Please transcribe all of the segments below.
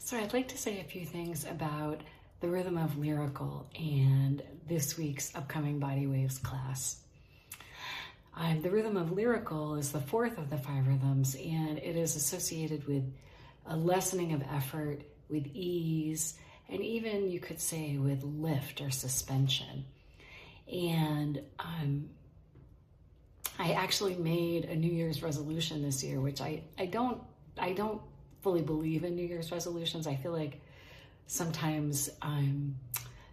So I'd like to say a few things about the rhythm of Lyrical and this week's upcoming Body Waves class. The rhythm of Lyrical is the fourth of the 5 rhythms, and it is associated with a lessening of effort, with ease, and even you could say with lift or suspension. And I actually made a New Year's resolution this year, which I don't fully believe in New Year's resolutions. I feel like sometimes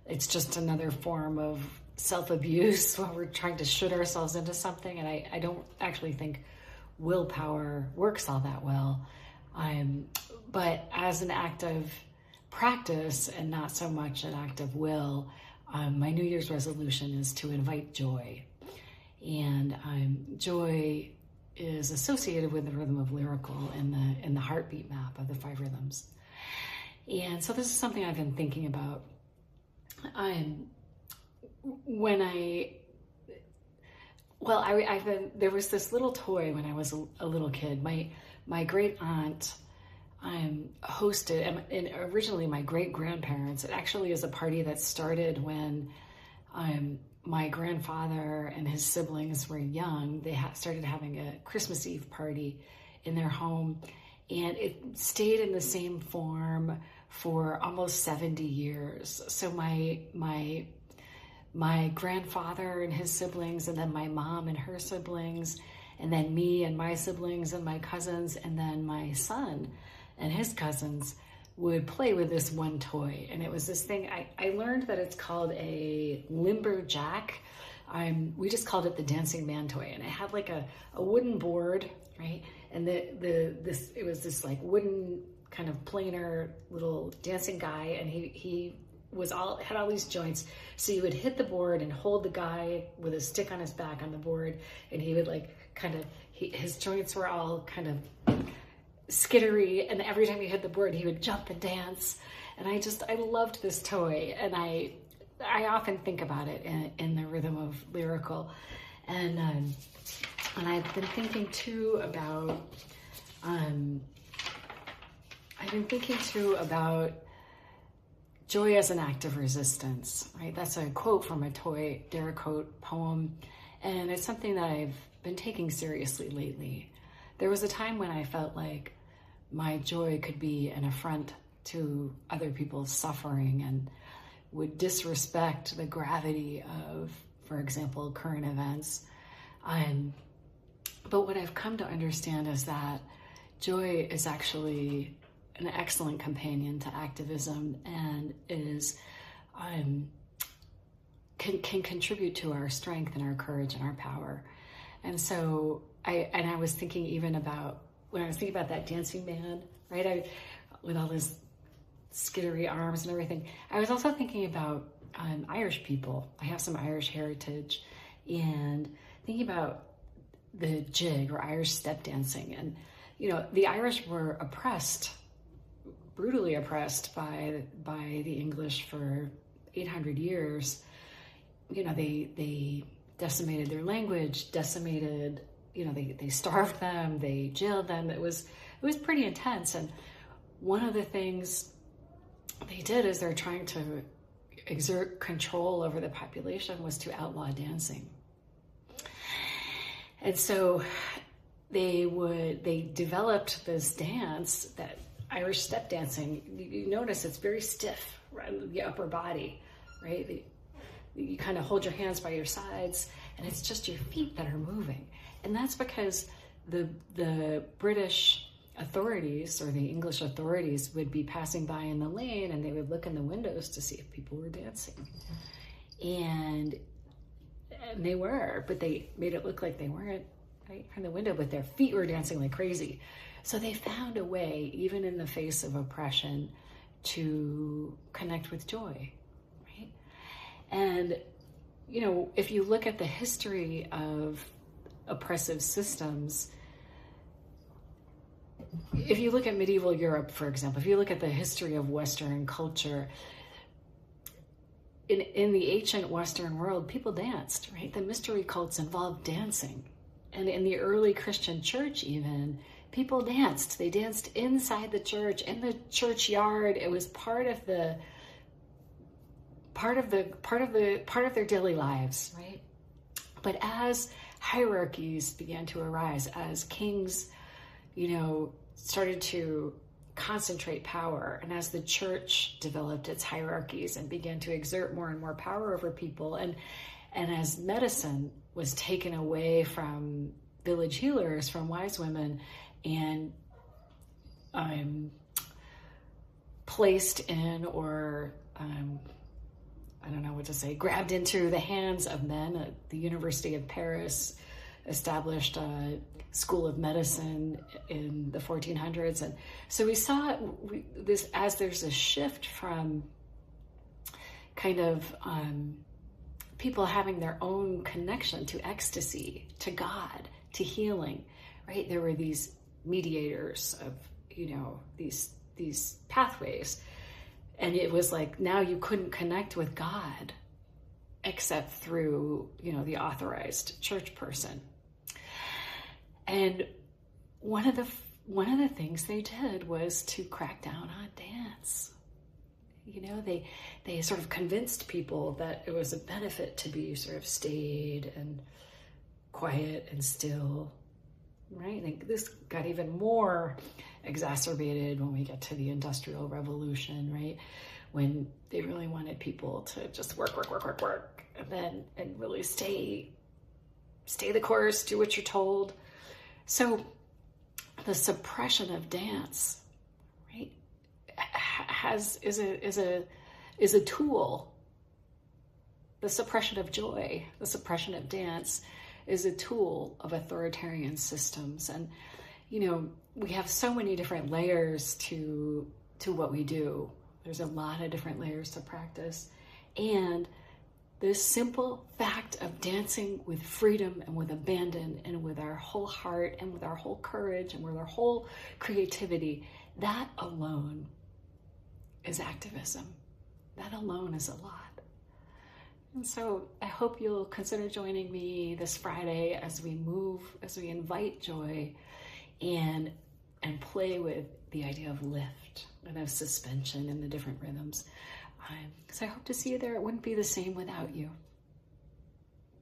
it's just another form of self-abuse when we're trying to shoot ourselves into something, and I don't actually think willpower works all that well. But as an act of practice and not so much an act of will, my New Year's resolution is to invite joy. And joy is associated with the rhythm of Lyrical in the heartbeat map of the 5 rhythms. And so this is something I've been thinking about. There was this little toy when I was a little kid. My great aunt hosted, and originally my great grandparents. It actually is a party that started when my grandfather and his siblings were young. They started having a Christmas Eve party in their home, and it stayed in the same form for almost 70 years. So my grandfather and his siblings, and then my mom and her siblings, and then me and my siblings and my cousins, and then my son and his cousins would play with this one toy. And it was this thing, I learned that it's called a limberjack. We just called it the dancing man toy. And it had like a wooden board, right? And it was this like wooden kind of planar little dancing guy, and he had all these joints. So you would hit the board and hold the guy with a stick on his back on the board, and he would like his joints were all kind of skittery, and every time he hit the board he would jump and dance. And I loved this toy, and I often think about it in the rhythm of Lyrical. And I've been thinking too about joy as an act of resistance, right? That's a quote from a Toy Dericote poem, and it's something that I've been taking seriously lately. There was a time when I felt like my joy could be an affront to other people's suffering and would disrespect the gravity of, for example, current events. But what I've come to understand is that joy is actually an excellent companion to activism, and can contribute to our strength and our courage and our power. And so I was thinking even about, when I was thinking about that dancing man, right? With all his skittery arms and everything. I was also thinking about Irish people. I have some Irish heritage, and thinking about the jig or Irish step dancing. And, the Irish were brutally oppressed by the English for 800 years. They decimated their language, they starved them, they jailed them. It was pretty intense. And one of the things they did as they're trying to exert control over the population was to outlaw dancing. And so they developed this dance, that Irish step dancing. You notice it's very stiff, right? The upper body, right? You kind of hold your hands by your sides, and it's just your feet that are moving. And that's because the British authorities or the English authorities would be passing by in the lane, and they would look in the windows to see if people were dancing. And they were, but they made it look like they weren't, right, from the window, but their feet were dancing like crazy. So they found a way, even in the face of oppression, to connect with joy, right? And, if you look at the history of oppressive systems, if you look at medieval Europe, for example, if you look at the history of Western culture, in the ancient Western world, people danced, right? The mystery cults involved dancing. And in the early Christian church even, people danced. They danced inside the church, in the churchyard. It was part of their daily lives, right? But as hierarchies began to arise, as kings, started to concentrate power, and as the church developed its hierarchies and began to exert more and more power over people, and as medicine was taken away from village healers, from wise women, and placed in, or I don't know what to say, grabbed into the hands of men. The University of Paris established a school of medicine in the 1400s. And so we saw this as there's a shift from kind of people having their own connection to ecstasy, to God, to healing, right? There were these mediators of, these pathways. And it was like, now you couldn't connect with God except through, the authorized church person. And one of the things they did was to crack down on dance. They sort of convinced people that it was a benefit to be sort of staid and quiet and still, right? And this got even more exacerbated when we get to the Industrial Revolution, right? When they really wanted people to just work, and really stay the course, do what you're told. So the suppression of dance, right, is a tool. The suppression of joy, the suppression of dance, is a tool of authoritarian systems. And we have so many different layers to what we do. There's a lot of different layers to practice. And this simple fact of dancing with freedom and with abandon and with our whole heart and with our whole courage and with our whole creativity, that alone is activism. That alone is a lot. And so I hope you'll consider joining me this Friday as we invite joy and play with the idea of lift and of suspension and the different rhythms. So I hope to see you there. It wouldn't be the same without you.